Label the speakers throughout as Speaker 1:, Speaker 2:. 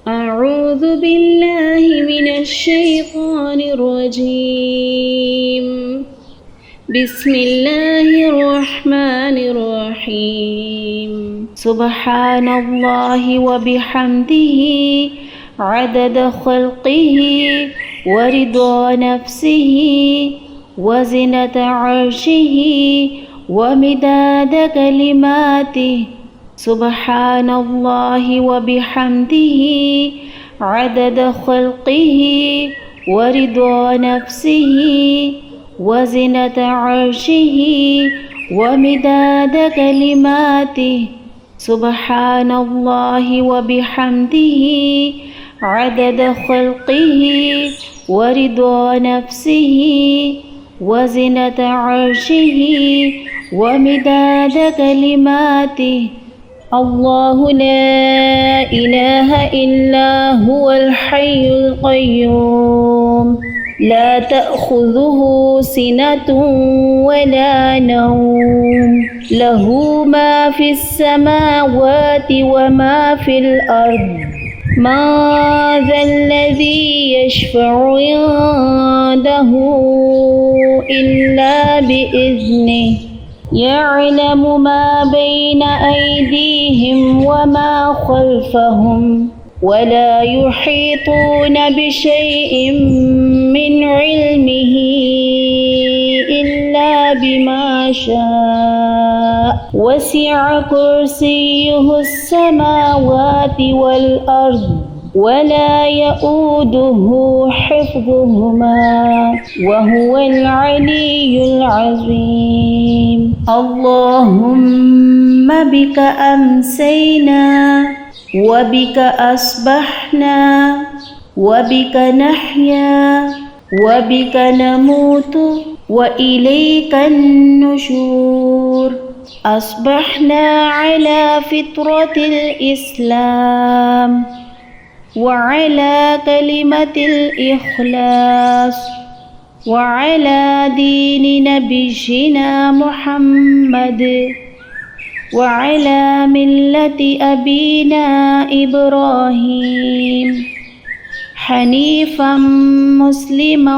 Speaker 1: أعوذ بالله من الشيطان الرجيم. بسم الله الرحمن الرحيم. سبحان الله وبحمده عدد خلقه ورضا نفسه وزنة عرشه ومداد كلماته. سبحان الله وبحمده عدد خلقه ورضا نفسه وزنة عرشه ومداد كلماته. سبحان الله وبحمده عدد خلقه ورضا نفسه وزنة عرشه ومداد كلماته. الله لا إله إلا هو الحي القيوم لا تأخذه سنة ولا نوم له ما في السماوات وما في الأرض. من ذا الذي يشفع عنده إلا بإذنه يعلم ما بين أيديهم وما خلفهم ولا يحيطون بشيء من علمه إلا بما شاء. وسع كرسيه السماوات والأرض ولا يؤوده حفظهما وهو العلي العظيم. اللهم بك أمسينا وبك أصبحنا وبك نحيا وبك نموت وإليك النشور. أصبحنا على فطرة الإسلام وعلى كلمة الإخلاص وعلى دين نبينا محمد وعلى ملة أبينا إبراهيم حنيفا مسلما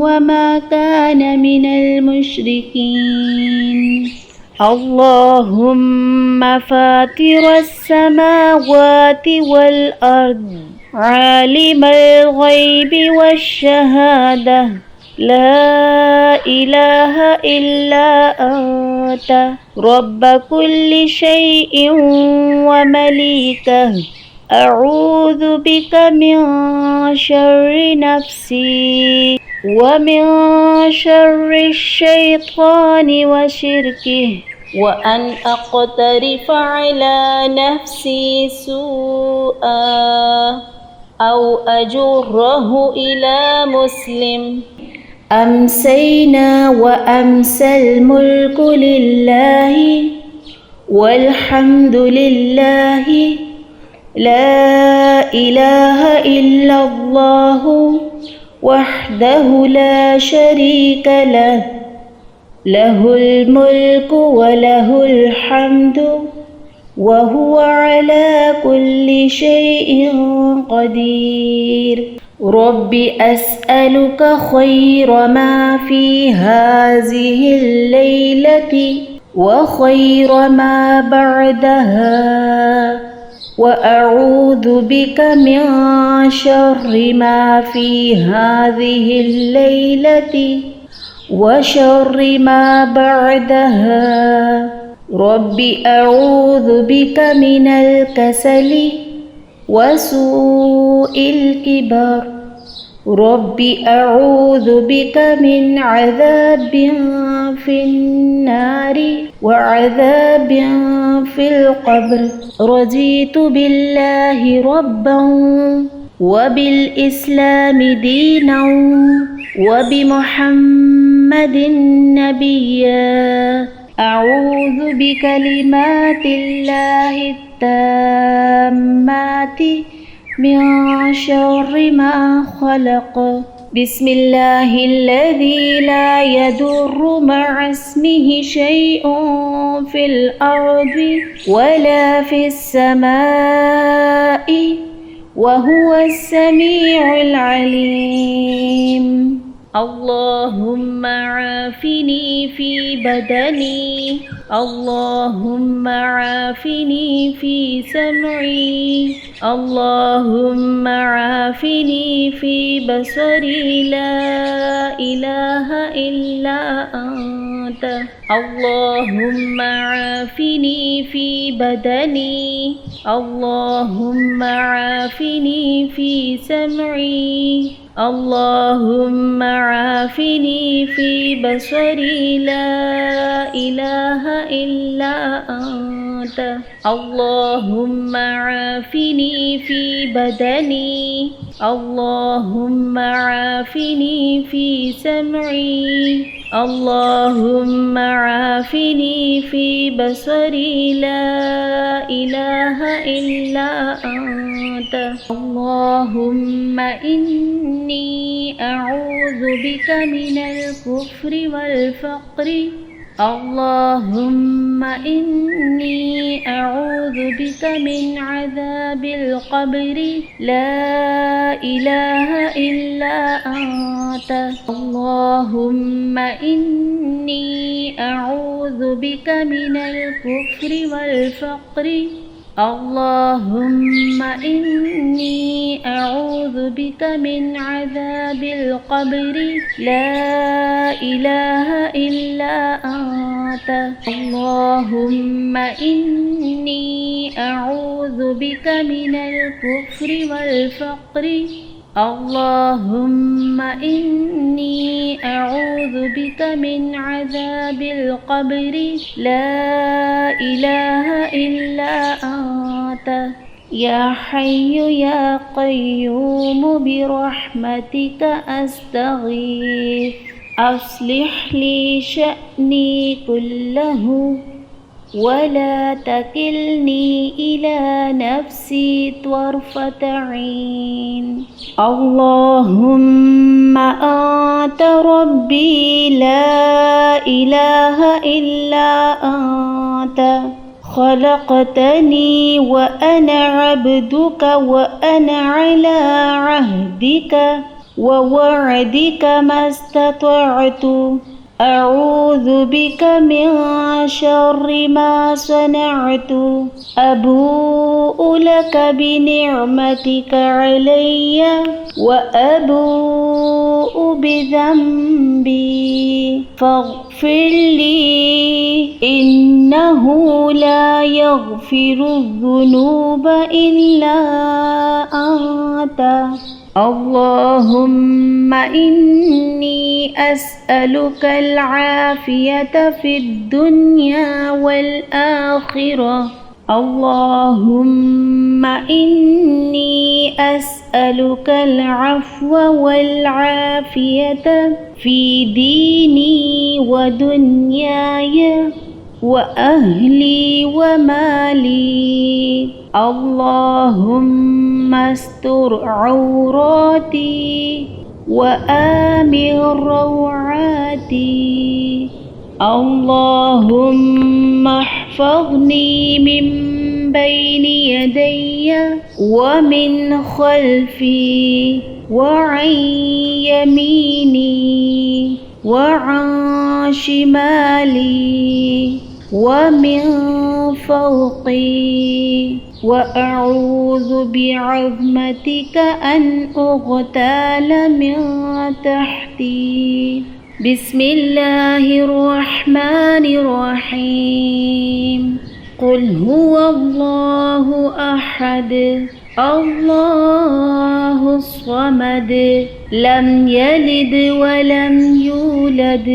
Speaker 1: وما كان من المشركين. اللهم فاطر السماوات والأرض عالم الغيب والشهادة لا إله إلا أنت رب كل شيء ومليكه. أعوذ بك من شر نفسي ومن شر الشيطان وشركه وأن أقترف على نفسي سوءا أو أجره إلى مسلم. أمسينا وأمسى الملك لله والحمد لله لا إله إلا الله وحده لا شريك له له الملك وله الحمد وهو على كل شيء قدير. رب أسألك خير ما في هذه الليلة وخير ما بعدها وأعوذ بك من شر ما في هذه الليلة وشر ما بعدها. رب أعوذ بك من الكسل وسوء الكبر. رب أعوذ بك من عذاب في النار وعذاب في القبر. رضيت بالله ربا وبالإسلام دينا وبمحمد نبيا. أعوذ بكلمات الله التامات من شر ما خلق. بسم الله الذي لا يضر مع اسمه شيء في الأرض ولا في السماء وهو السميع العليم. اللهم عافني في بدني، اللهم عافني في سمعي، اللهم عافني في بصري، لا إله إلا أنت. اللهم عافني في بدني، اللهم عافني في سمعي، اللهم عافني في بصري، لا إله إلا أنت. اللهم عافني في بدني، اللهم عافني في سمعي، اللهم عافني في بصري، لا إله إلا أنت. اللهم إني أعوذ بك من الكفر والفقر، اللهم إني أعوذ بك من عذاب القبر، لا إله إلا أنت. اللهم إني أعوذ بك من الكفر والفقر، اللهم إني أعوذ بك من عذاب القبر، لا إله إلا أنت. اللهم إني أعوذ بك من الكفر والفقر، اللهم إني أعوذ بك من عذاب القبر، لا إله إلا أنت. يا حي يا قيوم برحمتك أستغيث، أصلح لي شأني كله ولا تكلني إلى نفسي طرفة عين. اللهم أنت ربي لا إله إلا أنت، خلقتني وأنا عبدك، وأنا على عهدك ووعدك ما استطعت، أعوذ بك من شر ما صنعت، أبوء لك بنعمتك علي وأبوء بذنبي فاغفر لي، إنه لا يغفر الذنوب إلا أنت. اللهم إني أسألك العافية في الدنيا والآخرة، اللهم إني أسألك العفو والعافية في ديني ودنياي وأهلي ومالي. اللهم استر عوراتي وآمن روعاتي، اللهم احفظني من بين يدي ومن خلفي وعن يميني وعن شمالي ومن فوقي، وأعوذ بعظمتك أن أغتال من تحتي. بسم الله الرحمن الرحيم. قل هو الله أحد، الله الصمد، لم يلد ولم يولد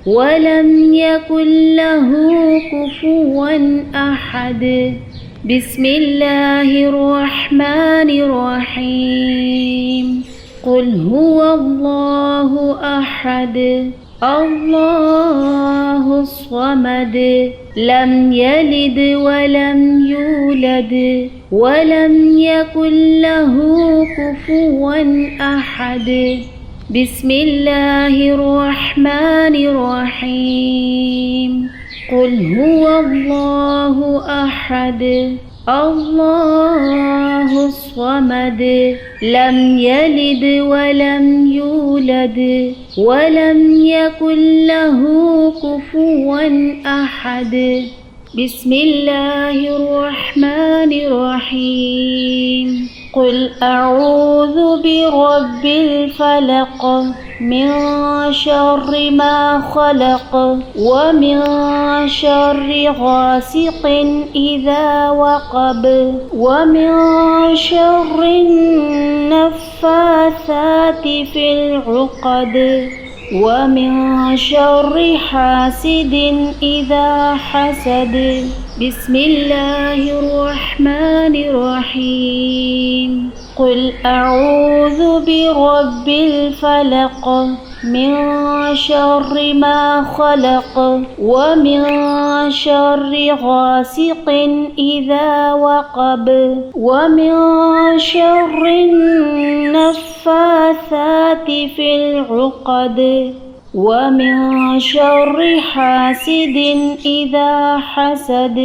Speaker 1: ولم يكن له كفوا أحد. بسم الله الرحمن الرحيم. قل هو الله أحد، الله الصمد، لم يلد ولم يولد ولم يكن له كفوا أحد. بسم الله الرحمن الرحيم. قل هو الله أحد، الله الصمد لم يلد ولم يولد ولم يكن له كفوا أحد. بسم الله الرحمن الرحيم. قل أعوذ برب الفلق من شر ما خلق ومن شر غاسق إذا وقب ومن شر النفاثات في العقد ومن شر حاسد إذا حسد. بسم الله الرحمن الرحيم. قل أعوذ برب الفلق من شر ما خلق ومن شر غاسق إذا وقب ومن شر النفاثات في العقد ومن شر حاسد إذا حسد.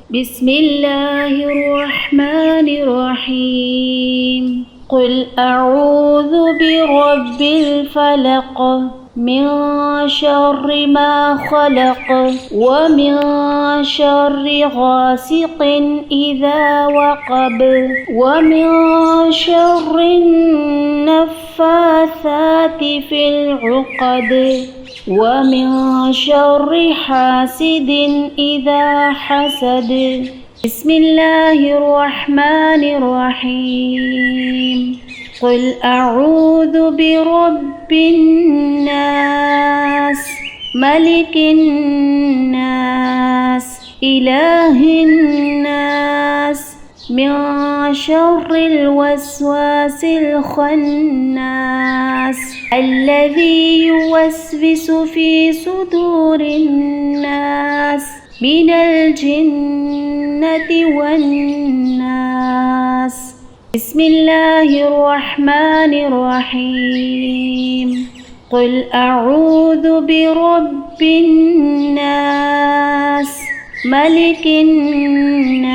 Speaker 1: بسم الله الرحمن الرحيم. قل أعوذ برب الفلق من شر ما خلق ومن شر غاسق إذا وقب ومن شر النفاثات في العقد ومن شر حاسد إذا حسد. بسم الله الرحمن الرحيم. قل أعوذ برب الناس ملك الناس إله الناس من شر الوسواس الخناس الذي يوسوس في صدور الناس من الجنة والناس. بسم الله الرحمن الرحيم. قل أعوذ برب الناس ملك الناس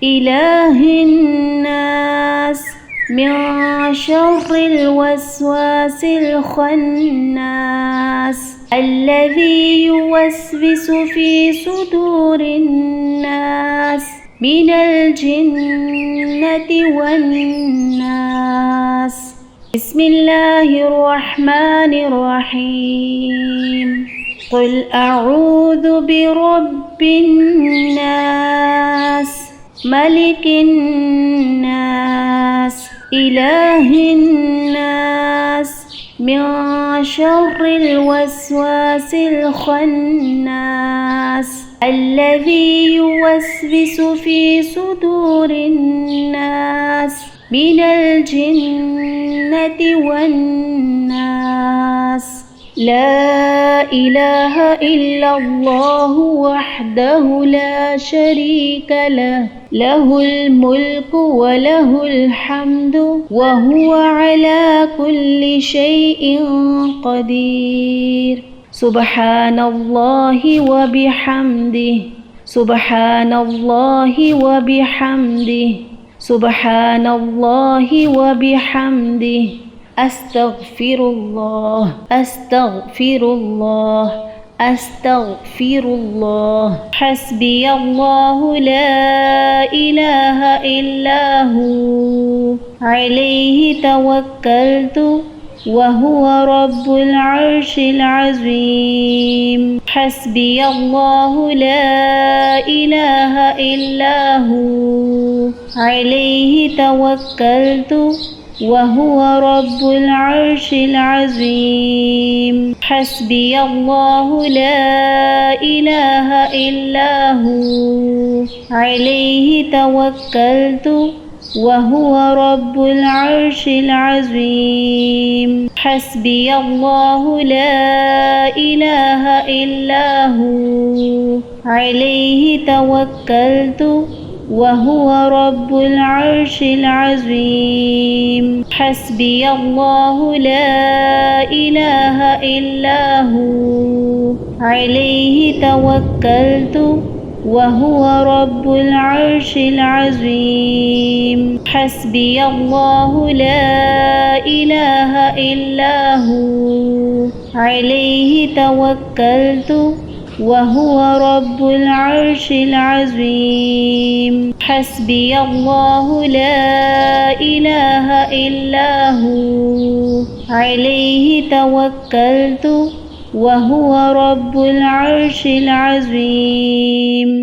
Speaker 1: إله الناس من شر الوسواس الخناس الذي يوسوس في صدور الناس من الجنة والناس. بسم الله الرحمن الرحيم. قل أعوذ برب الناس ملك الناس إله الناس من شر الوسواس الخناس الذي يوسوس في صدور الناس من الجنة والناس. لا إله إلا الله وحده لا شريك له له الملك وله الحمد وهو على كل شيء قدير. سبحان الله وبحمده سبحان الله وبحمده سبحان الله وبحمده أستغفر الله أستغفر الله أستغفر الله. حسبي الله لا إله إلا هو عليه توكلت وهو رب العرش العظيم. حسبي الله لا إله إلا هو عليه توكلت وهو رب العرش العظيم. حسبي الله لا إله إلا هو عليه توكلت وهو رب العرش العظيم. حسبي الله لا إله إلا هو عليه توكلت وهو رب العرش العظيم. حسبي الله لا إله إلا هو عليه توكلت وهو رب العرش العظيم حسبي الله لا إله إلا هو عليه توكلت وهو رب العرش العظيم حسبي الله لا إله إلا هو عليه توكلت وهو رب العرش العظيم